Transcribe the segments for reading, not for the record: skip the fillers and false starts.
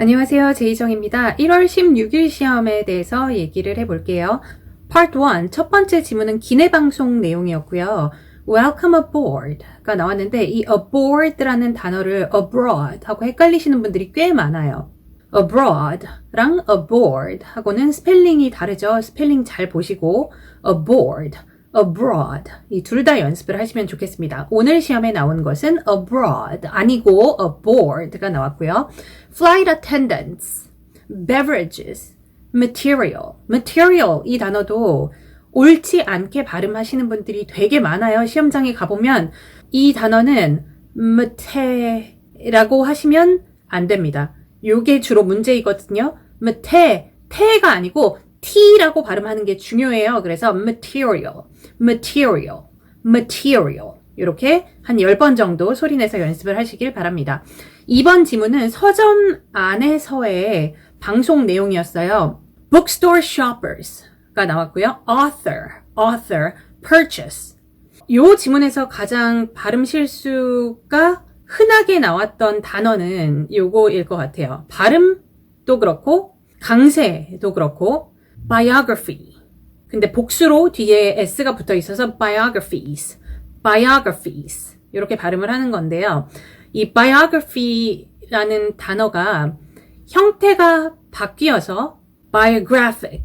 안녕하세요. 제이정입니다. 1월 16일 시험에 대해서 얘기를 해볼게요. Part 1, 첫 번째 지문은 기내방송 내용이었고요. Welcome aboard가 나왔는데 이 aboard라는 단어를 abroad 하고 헷갈리시는 분들이 꽤 많아요. abroad랑 aboard 하고는 스펠링이 다르죠. 스펠링 잘 보시고 aboard, abroad 이 둘 다 연습을 하시면 좋겠습니다. 오늘 시험에 나온 것은 abroad 아니고 aboard가 나왔고요. Flight attendants, beverages, material 이 단어도 옳지 않게 발음하시는 분들이 되게 많아요. 시험장에 가보면 이 단어는 mate라고 하시면 안 됩니다. 요게 주로 문제이거든요. te가 아니고 t라고 발음하는 게 중요해요. 그래서 material 이렇게 한 10번 정도 소리내서 연습을 하시길 바랍니다. 이번 지문은 서점 안에서의 방송 내용이었어요. Bookstore shoppers가 나왔고요. author, purchase. 요 지문에서 가장 발음 실수가 흔하게 나왔던 단어는 요거일 것 같아요. 발음도 그렇고 강세도 그렇고 biography. 근데 복수로 뒤에 s가 붙어 있어서 biographies 이렇게 발음을 하는 건데요. 이 biography라는 단어가 형태가 바뀌어서 biographic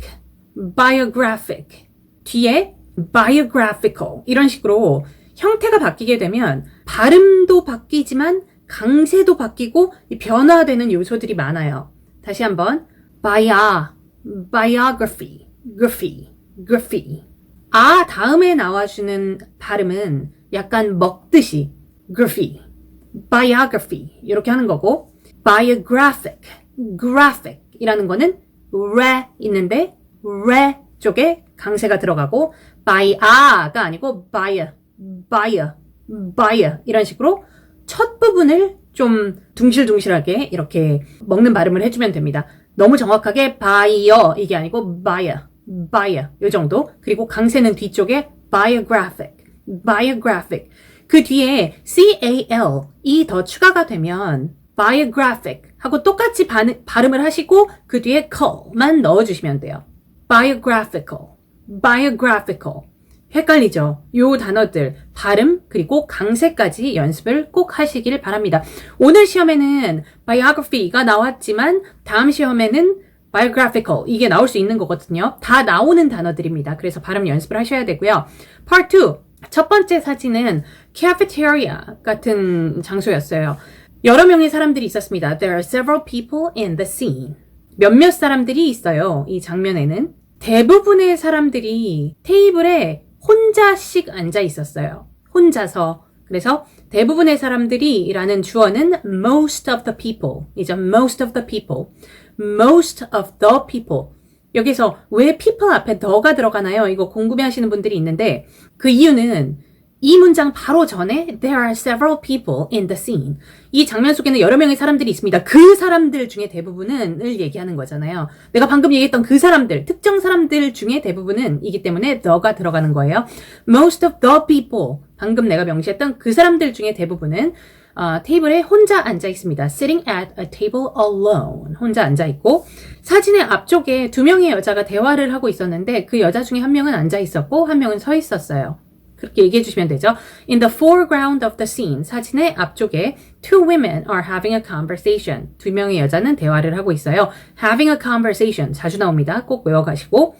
뒤에 biographical 이런 식으로 형태가 바뀌게 되면 발음도 바뀌지만 강세도 바뀌고 변화되는 요소들이 많아요. 다시 한번 biography 아 다음에 나와주는 발음은 약간 먹듯이 biography 이렇게 하는 거고 graphic 이라는 거는 re 있는데 re 쪽에 강세가 들어가고 buy가 아니고 buyer 이런 식으로 첫 부분을 좀 둥실둥실하게 이렇게 먹는 발음을 해주면 됩니다. 너무 정확하게 buyer 이게 아니고 buyer 요 정도. 그리고 강세는 뒤쪽에 biographic 그 뒤에 cal이 더 추가가 되면 biographic 하고 똑같이 발음을 하시고 그 뒤에 call만 넣어주시면 돼요. biographical 헷갈리죠? 요 단어들 발음 그리고 강세까지 연습을 꼭 하시길 바랍니다. 오늘 시험에는 biography가 나왔지만 다음 시험에는 biographical 이게 나올 수 있는 거거든요. 다 나오는 단어들입니다. 그래서 발음 연습을 하셔야 되고요. Part 2 첫 번째 사진은 cafeteria 같은 장소였어요. 여러 명의 사람들이 있었습니다. There are several people in the scene. 몇몇 사람들이 있어요. 이 장면에는 대부분의 사람들이 테이블에 혼자씩 앉아 있었어요. 혼자서. 그래서 대부분의 사람들이 라는 주어는 most of the people 이죠. most of the people 여기서 왜 people 앞에 the가 들어가나요? 이거 궁금해하시는 분들이 있는데 그 이유는 이 문장 바로 전에 There are several people in the scene. 이 장면 속에는 여러 명의 사람들이 있습니다. 그 사람들 중에 대부분은을 얘기하는 거잖아요. 내가 방금 얘기했던 그 사람들, 특정 사람들 중에 대부분은 이기 때문에 the가 들어가는 거예요. Most of the people. 방금 내가 명시했던 그 사람들 중에 대부분은 테이블에 혼자 앉아 있습니다. Sitting at a table alone. 혼자 앉아 있고 사진의 앞쪽에 두 명의 여자가 대화를 하고 있었는데 그 여자 중에 한 명은 앉아 있었고 한 명은 서 있었어요. 그렇게 얘기해 주시면 되죠. In the foreground of the scene. 사진의 앞쪽에 two women are having a conversation. 두 명의 여자는 대화를 하고 있어요. Having a conversation. 자주 나옵니다. 꼭 외워가시고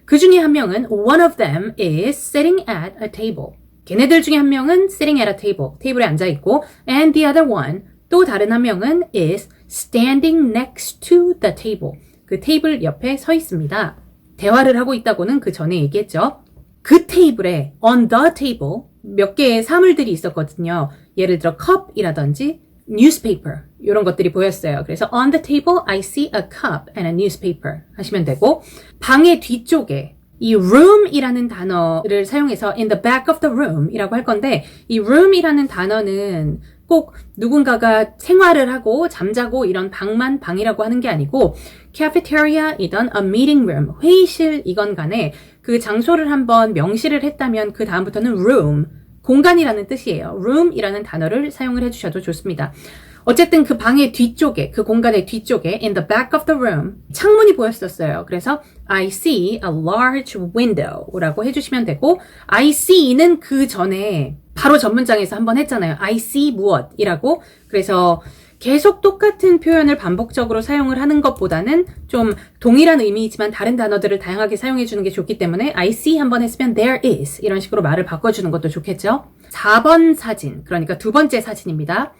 그 중에 한 명은 one of them is sitting at a table. 걔네들 중에 한 명은 sitting at a table. 테이블에 앉아 있고 and the other one 또 다른 한 명은 is standing next to the table. 그 테이블 옆에 서 있습니다. 대화를 하고 있다고는 그 전에 얘기했죠. 그 테이블에 on the table 몇 개의 사물들이 있었거든요. 예를 들어 컵이라든지 newspaper 이런 것들이 보였어요. 그래서 on the table I see a cup and a newspaper 하시면 되고 방의 뒤쪽에 이 room이라는 단어를 사용해서 in the back of the room 이라고 할 건데 이 room이라는 단어는 꼭 누군가가 생활을 하고 잠자고 이런 방이라고 하는 게 아니고 cafeteria이던 a meeting room, 회의실이건 간에 그 장소를 한번 명시를 했다면 그 다음부터는 room, 공간이라는 뜻이에요. room이라는 단어를 사용을 해주셔도 좋습니다. 어쨌든 그 방의 뒤쪽에, 그 공간의 뒤쪽에 in the back of the room 창문이 보였었어요. 그래서 I see a large window라고 해주시면 되고 I see는 그 전에 바로 전문장에서 한번 했잖아요. I see 무엇이라고. 그래서 계속 똑같은 표현을 반복적으로 사용을 하는 것보다는 좀 동일한 의미이지만 다른 단어들을 다양하게 사용해 주는 게 좋기 때문에 I see 한번 했으면 there is 이런 식으로 말을 바꿔주는 것도 좋겠죠. 4번 사진, 그러니까 두 번째 사진입니다.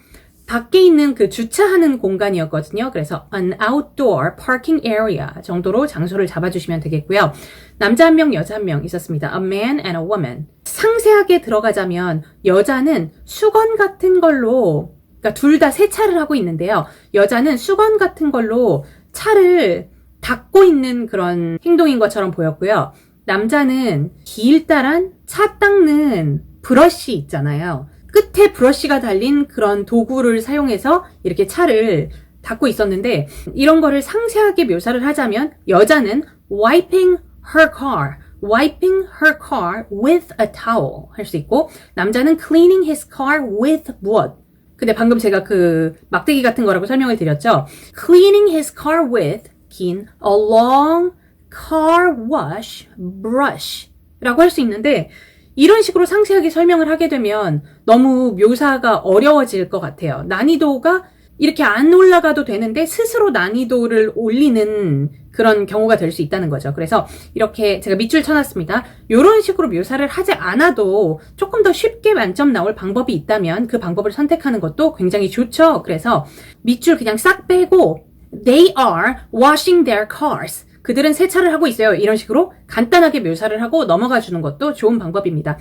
밖에 있는 그 주차하는 공간이었거든요. 그래서 an outdoor parking area 정도로 장소를 잡아주시면 되겠고요. 남자 한 명, 여자 한 명 있었습니다. A man and a woman. 상세하게 들어가자면 여자는 수건 같은 걸로, 그러니까 둘 다 세차를 하고 있는데요. 여자는 수건 같은 걸로 차를 닦고 있는 그런 행동인 것처럼 보였고요. 남자는 길다란 차 닦는 브러쉬 있잖아요. 끝에 브러쉬가 달린 그런 도구를 사용해서 이렇게 차를 닦고 있었는데 이런 거를 상세하게 묘사를 하자면 여자는 wiping her car with a towel 할 수 있고 남자는 cleaning his car with 무엇. 근데 방금 제가 그 막대기 같은 거라고 설명을 드렸죠. Cleaning his car with 긴 a long car wash brush 라고 할 수 있는데 이런 식으로 상세하게 설명을 하게 되면 너무 묘사가 어려워질 것 같아요. 난이도가 이렇게 안 올라가도 되는데 스스로 난이도를 올리는 그런 경우가 될 수 있다는 거죠. 그래서 이렇게 제가 밑줄 쳐놨습니다. 이런 식으로 묘사를 하지 않아도 조금 더 쉽게 만점 나올 방법이 있다면 그 방법을 선택하는 것도 굉장히 좋죠. 그래서 밑줄 그냥 싹 빼고 They are washing their cars. 그들은 세차를 하고 있어요. 이런 식으로 간단하게 묘사를 하고 넘어가 주는 것도 좋은 방법입니다.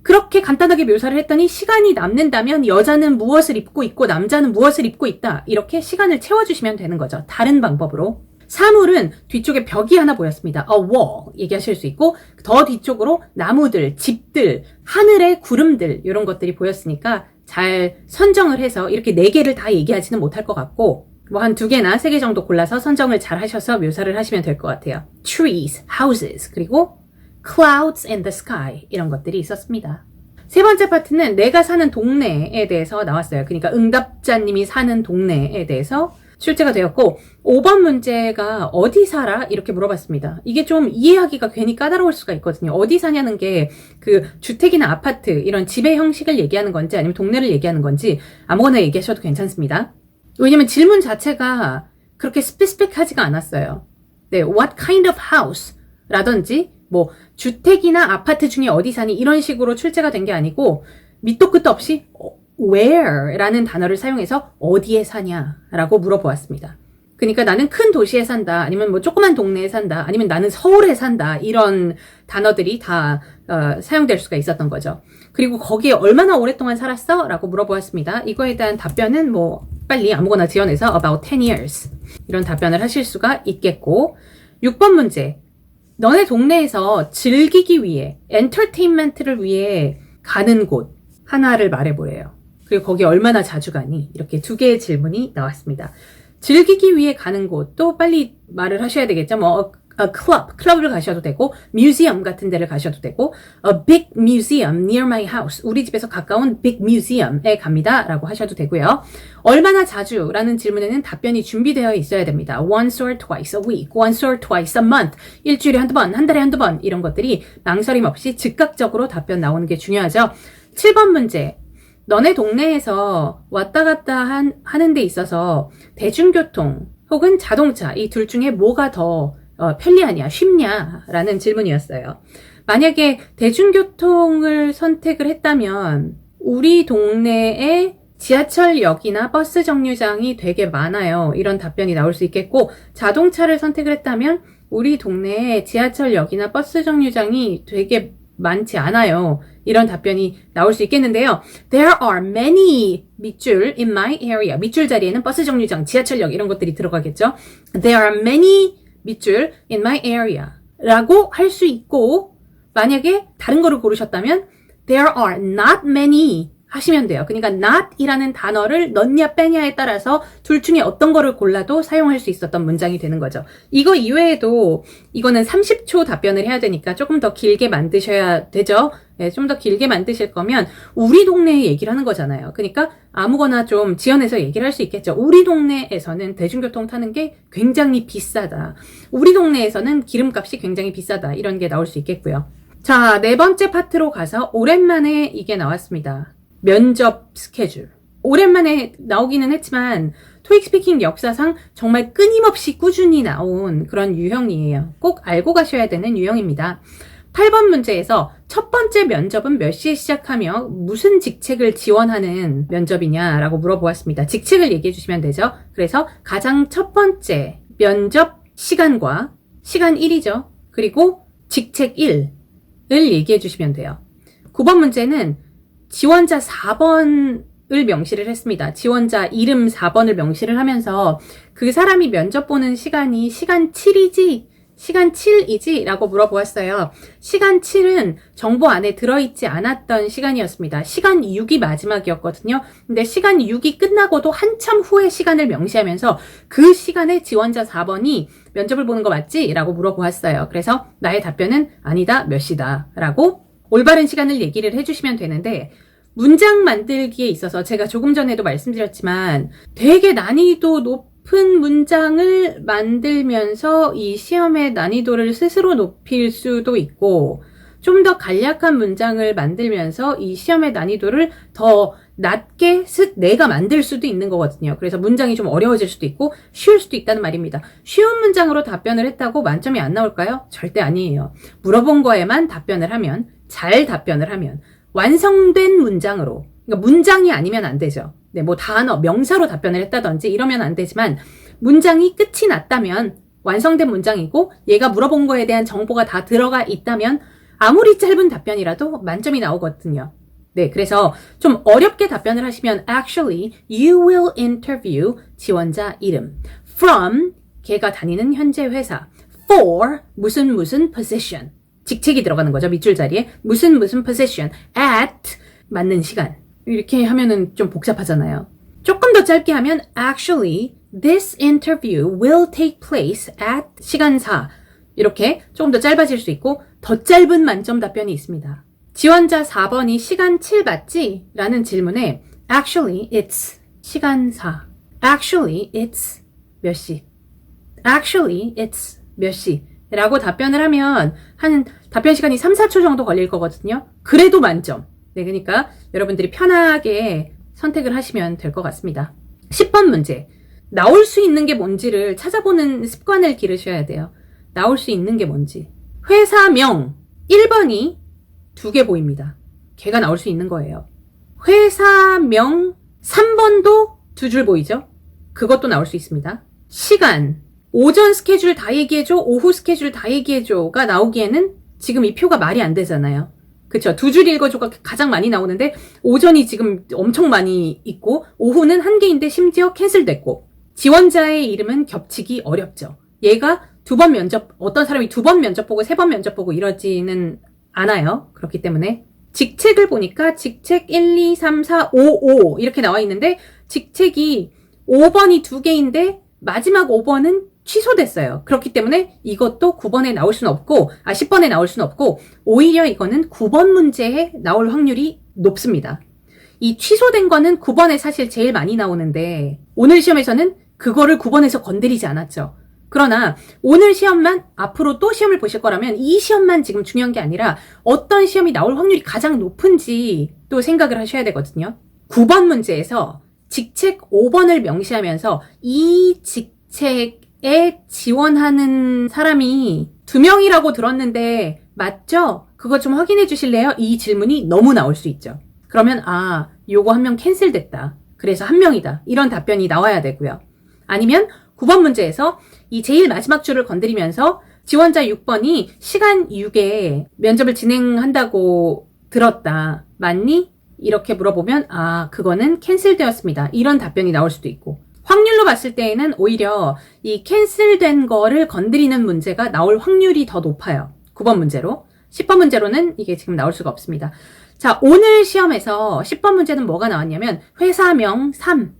그렇게 간단하게 묘사를 했더니 시간이 남는다면 여자는 무엇을 입고 있고 남자는 무엇을 입고 있다. 이렇게 시간을 채워주시면 되는 거죠. 다른 방법으로. 사물은 뒤쪽에 벽이 하나 보였습니다. A wall 얘기하실 수 있고 더 뒤쪽으로 나무들, 집들, 하늘의 구름들 이런 것들이 보였으니까 잘 선정을 해서 이렇게 4개를 다 얘기하지는 못할 것 같고 뭐 한 2개나 3개 정도 골라서 선정을 잘 하셔서 묘사를 하시면 될 것 같아요. Trees, houses, 그리고 clouds in the sky 이런 것들이 있었습니다. 세 번째 파트는 내가 사는 동네에 대해서 나왔어요. 그러니까 응답자님이 사는 동네에 대해서 출제가 되었고 5번 문제가 어디 살아? 이렇게 물어봤습니다. 이게 좀 이해하기가 괜히 까다로울 수가 있거든요. 어디 사냐는 게 그 주택이나 아파트 이런 집의 형식을 얘기하는 건지 아니면 동네를 얘기하는 건지 아무거나 얘기하셔도 괜찮습니다. 왜냐면 질문 자체가 그렇게 스페시픽하지가 않았어요. 네, what kind of house? 라든지 뭐 주택이나 아파트 중에 어디 사니? 이런 식으로 출제가 된 게 아니고 밑도 끝도 없이 where 라는 단어를 사용해서 어디에 사냐라고 물어보았습니다. 그러니까 나는 큰 도시에 산다, 아니면 뭐 조그만 동네에 산다, 아니면 나는 서울에 산다, 이런 단어들이 다 사용될 수가 있었던 거죠. 그리고 거기에 얼마나 오랫동안 살았어? 라고 물어보았습니다. 이거에 대한 답변은 뭐 빨리 아무거나 지어내서 about 10 years 이런 답변을 하실 수가 있겠고 6번 문제 너네 동네에서 즐기기 위해 엔터테인먼트를 위해 가는 곳 하나를 말해보래요. 그리고 거기 얼마나 자주 가니? 이렇게 2개의 질문이 나왔습니다. 즐기기 위해 가는 곳도 빨리 말을 하셔야 되겠죠. 뭐 a 클럽을 가셔도 되고 뮤지엄 같은 데를 가셔도 되고 a big museum near my house 우리 집에서 가까운 big museum에 갑니다 라고 하셔도 되고요. 얼마나 자주 라는 질문에는 답변이 준비되어 있어야 됩니다. once or twice a week, once or twice a month 일주일에 한두 번, 한 달에 한두 번 이런 것들이 망설임 없이 즉각적으로 답변 나오는 게 중요하죠. 7번 문제 너네 동네에서 왔다 갔다 하는 데 있어서 대중교통 혹은 자동차 이 둘 중에 뭐가 더 편리하냐, 쉽냐 라는 질문이었어요. 만약에 대중교통을 선택을 했다면 우리 동네에 지하철역이나 버스 정류장이 되게 많아요. 이런 답변이 나올 수 있겠고 자동차를 선택을 했다면 우리 동네에 지하철역이나 버스 정류장이 되게 많지 않아요. 이런 답변이 나올 수 있겠는데요. There are many 밑줄 in my area. 밑줄 자리에는 버스 정류장, 지하철역 이런 것들이 들어가겠죠. There are many 밑줄 in my area 라고 할 수 있고 만약에 다른 거를 고르셨다면 There are not many 하시면 돼요. 그러니까 not이라는 단어를 넣냐 빼냐에 따라서 둘 중에 어떤 거를 골라도 사용할 수 있었던 문장이 되는 거죠. 이거 이외에도 이거는 30초 답변을 해야 되니까 조금 더 길게 만드셔야 되죠. 네, 좀 더 길게 만드실 거면 우리 동네 얘기를 하는 거잖아요. 그러니까 아무거나 좀 지어내서 얘기를 할 수 있겠죠. 우리 동네에서는 대중교통 타는 게 굉장히 비싸다. 우리 동네에서는 기름값이 굉장히 비싸다. 이런 게 나올 수 있겠고요. 자, 네 번째 파트로 가서 오랜만에 이게 나왔습니다. 면접 스케줄. 오랜만에 나오기는 했지만 토익 스피킹 역사상 정말 끊임없이 꾸준히 나온 그런 유형이에요. 꼭 알고 가셔야 되는 유형입니다. 8번 문제에서 첫 번째 면접은 몇 시에 시작하며 무슨 직책을 지원하는 면접이냐라고 물어보았습니다. 직책을 얘기해 주시면 되죠. 그래서 가장 첫 번째 면접 시간과 시간 1이죠. 그리고 직책 1을 얘기해 주시면 돼요. 9번 문제는 지원자 4번을 명시를 했습니다. 지원자 이름 4번을 명시를 하면서 그 사람이 면접 보는 시간이 시간 7이지? 시간 7이지? 라고 물어보았어요. 시간 7은 정보 안에 들어있지 않았던 시간이었습니다. 시간 6이 마지막이었거든요. 근데 시간 6이 끝나고도 한참 후에 시간을 명시하면서 그 시간에 지원자 4번이 면접을 보는 거 맞지? 라고 물어보았어요. 그래서 나의 답변은 아니다, 몇 시다. 라고 올바른 시간을 얘기를 해주시면 되는데 문장 만들기에 있어서 제가 조금 전에도 말씀드렸지만 되게 난이도 높은 문장을 만들면서 이 시험의 난이도를 스스로 높일 수도 있고 좀 더 간략한 문장을 만들면서 이 시험의 난이도를 더 낮게 내가 만들 수도 있는 거거든요. 그래서 문장이 좀 어려워질 수도 있고 쉬울 수도 있다는 말입니다. 쉬운 문장으로 답변을 했다고 만점이 안 나올까요? 절대 아니에요. 물어본 거에만 답변을 하면, 잘 답변을 하면 완성된 문장으로, 그러니까 문장이 아니면 안 되죠. 네, 뭐 단어, 명사로 답변을 했다든지 이러면 안 되지만 문장이 끝이 났다면 완성된 문장이고 얘가 물어본 거에 대한 정보가 다 들어가 있다면 아무리 짧은 답변이라도 만점이 나오거든요. 네, 그래서 좀 어렵게 답변을 하시면 actually you will interview 지원자 이름 from 걔가 다니는 현재 회사 for 무슨 position 직책이 들어가는 거죠. 밑줄 자리에 무슨 position at 맞는 시간 이렇게 하면은 좀 복잡하잖아요. 조금 더 짧게 하면 actually this interview will take place at 시간사 이렇게 조금 더 짧아질 수 있고 더 짧은 만점 답변이 있습니다. 지원자 4번이 시간 7 맞지? 라는 질문에 actually it's 시간사 actually it's 몇 시 actually it's 몇 시 라고 답변을 하면 한 답변 시간이 3, 4초 정도 걸릴 거거든요. 그래도 만점. 네, 그러니까 여러분들이 편하게 선택을 하시면 될 것 같습니다. 10번 문제. 나올 수 있는 게 뭔지를 찾아보는 습관을 기르셔야 돼요. 나올 수 있는 게 뭔지. 회사명 1번이 2개 보입니다. 걔가 나올 수 있는 거예요. 회사명 3번도 2줄 보이죠? 그것도 나올 수 있습니다. 시간 오전 스케줄 다 얘기해줘, 오후 스케줄 다 얘기해줘가 나오기에는 지금 이 표가 말이 안 되잖아요. 그쵸? 2줄 읽어줘가 가장 많이 나오는데 오전이 지금 엄청 많이 있고 오후는 1개인데 심지어 캔슬됐고 지원자의 이름은 겹치기 어렵죠. 얘가 2번 면접, 어떤 사람이 2번 면접 보고 3번 면접 보고 이러지는 않아요. 그렇기 때문에 직책을 보니까 직책 1, 2, 3, 4, 5, 5 이렇게 나와 있는데 직책이 5번이 2개인데 마지막 5번은 취소됐어요. 그렇기 때문에 이것도 9번에 나올 수는 없고 10번에 나올 수는 없고 오히려 이거는 9번 문제에 나올 확률이 높습니다. 이 취소된 거는 9번에 사실 제일 많이 나오는데 오늘 시험에서는 그거를 9번에서 건드리지 않았죠. 그러나 오늘 시험만 앞으로 또 시험을 보실 거라면 이 시험만 지금 중요한 게 아니라 어떤 시험이 나올 확률이 가장 높은지 또 생각을 하셔야 되거든요. 9번 문제에서 직책 5번을 명시하면서 이 직책에 지원하는 사람이 2명이라고 들었는데 맞죠? 그거 좀 확인해 주실래요? 이 질문이 너무 나올 수 있죠. 그러면 요거 1명 캔슬됐다. 그래서 1명이다. 이런 답변이 나와야 되고요. 아니면 9번 문제에서 이 제일 마지막 줄을 건드리면서 지원자 6번이 시간 6에 면접을 진행한다고 들었다. 맞니? 이렇게 물어보면 그거는 캔슬되었습니다. 이런 답변이 나올 수도 있고 확률로 봤을 때에는 오히려 이 캔슬된 거를 건드리는 문제가 나올 확률이 더 높아요. 9번 문제로. 10번 문제로는 이게 지금 나올 수가 없습니다. 자, 오늘 시험에서 10번 문제는 뭐가 나왔냐면 회사명 3.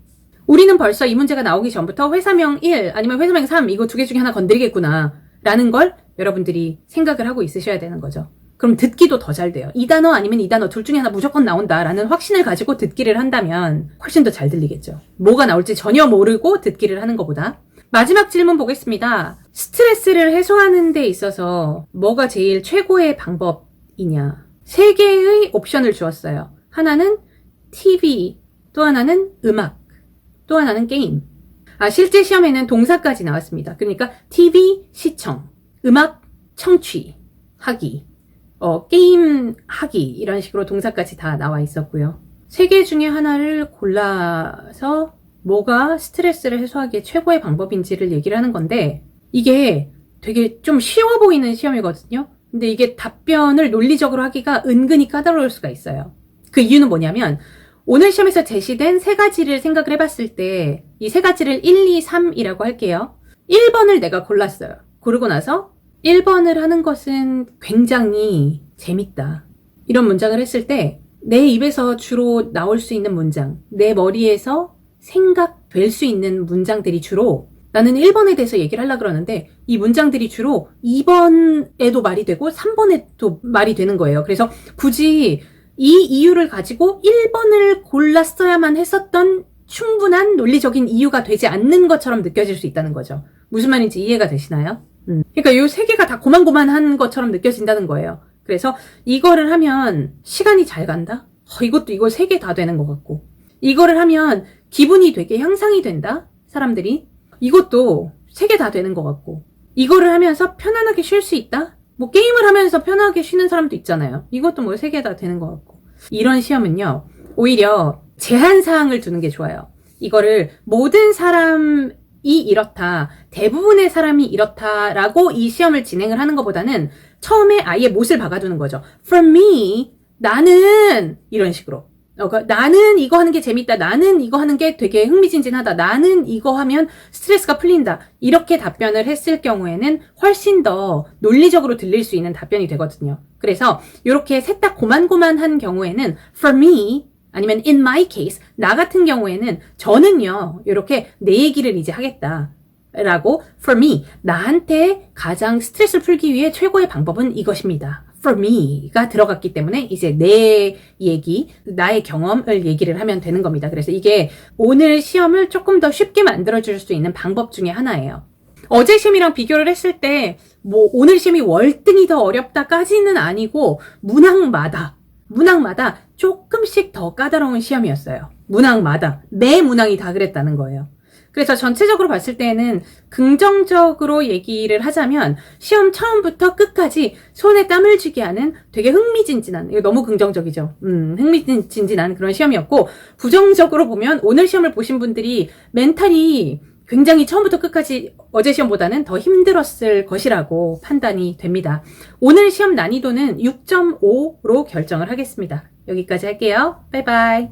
우리는 벌써 이 문제가 나오기 전부터 회사명 1 아니면 회사명 3 이거 두 개 중에 하나 건드리겠구나 라는 걸 여러분들이 생각을 하고 있으셔야 되는 거죠. 그럼 듣기도 더 잘 돼요. 이 단어 아니면 이 단어 둘 중에 하나 무조건 나온다라는 확신을 가지고 듣기를 한다면 훨씬 더 잘 들리겠죠. 뭐가 나올지 전혀 모르고 듣기를 하는 것보다. 마지막 질문 보겠습니다. 스트레스를 해소하는 데 있어서 뭐가 제일 최고의 방법이냐. 3개의 옵션을 주었어요. 하나는 TV, 또 하나는 음악, 또 하나는 게임. 실제 시험에는 동사까지 나왔습니다. 그러니까 TV, 시청, 음악, 청취, 하기, 게임, 하기 이런 식으로 동사까지 다 나와 있었고요. 3개 중에 하나를 골라서 뭐가 스트레스를 해소하기에 최고의 방법인지를 얘기를 하는 건데 이게 되게 좀 쉬워 보이는 시험이거든요. 근데 이게 답변을 논리적으로 하기가 은근히 까다로울 수가 있어요. 그 이유는 뭐냐면 오늘 시험에서 제시된 3가지를 생각을 해봤을 때 이 3가지를 1, 2, 3이라고 할게요. 1번을 내가 골랐어요. 고르고 나서 1번을 하는 것은 굉장히 재밌다. 이런 문장을 했을 때 내 입에서 주로 나올 수 있는 문장, 내 머리에서 생각될 수 있는 문장들이 주로 나는 1번에 대해서 얘기를 하려고 그러는데 이 문장들이 주로 2번에도 말이 되고 3번에도 말이 되는 거예요. 그래서 굳이 이 이유를 가지고 1번을 골랐어야만 했었던 충분한 논리적인 이유가 되지 않는 것처럼 느껴질 수 있다는 거죠. 무슨 말인지 이해가 되시나요? 그러니까 이 3개가 다 고만고만한 것처럼 느껴진다는 거예요. 그래서 이거를 하면 시간이 잘 간다? 이것도 이거 3개 다 되는 것 같고 이거를 하면 기분이 되게 향상이 된다? 사람들이 이것도 3개 다 되는 것 같고 이거를 하면서 편안하게 쉴 수 있다? 뭐 게임을 하면서 편하게 쉬는 사람도 있잖아요. 이것도 뭐 3개 다 되는 것 같고 이런 시험은요 오히려 제한사항을 두는 게 좋아요. 이거를 모든 사람이 이렇다, 대부분의 사람이 이렇다라고 이 시험을 진행을 하는 것보다는 처음에 아예 못을 박아두는 거죠. For me, 나는 이런 식으로 나는 이거 하는 게 재밌다. 나는 이거 하는 게 되게 흥미진진하다. 나는 이거 하면 스트레스가 풀린다. 이렇게 답변을 했을 경우에는 훨씬 더 논리적으로 들릴 수 있는 답변이 되거든요. 그래서 이렇게 셋 다 고만고만한 경우에는 for me 아니면 in my case 나 같은 경우에는 저는요 이렇게 내 얘기를 이제 하겠다. 라고 for me 나한테 가장 스트레스를 풀기 위해 최고의 방법은 이것입니다. for me가 들어갔기 때문에 이제 내 얘기, 나의 경험을 얘기를 하면 되는 겁니다. 그래서 이게 오늘 시험을 조금 더 쉽게 만들어줄 수 있는 방법 중에 하나예요. 어제 시험이랑 비교를 했을 때 뭐 오늘 시험이 월등히 더 어렵다까지는 아니고 문항마다 조금씩 더 까다로운 시험이었어요. 문항마다. 매 문항이 다 그랬다는 거예요. 그래서 전체적으로 봤을 때는 긍정적으로 얘기를 하자면 시험 처음부터 끝까지 손에 땀을 쥐게 하는 되게 흥미진진한, 이거 너무 긍정적이죠. 흥미진진한 그런 시험이었고 부정적으로 보면 오늘 시험을 보신 분들이 멘탈이 굉장히 처음부터 끝까지 어제 시험보다는 더 힘들었을 것이라고 판단이 됩니다. 오늘 시험 난이도는 6.5로 결정을 하겠습니다. 여기까지 할게요. 바이바이.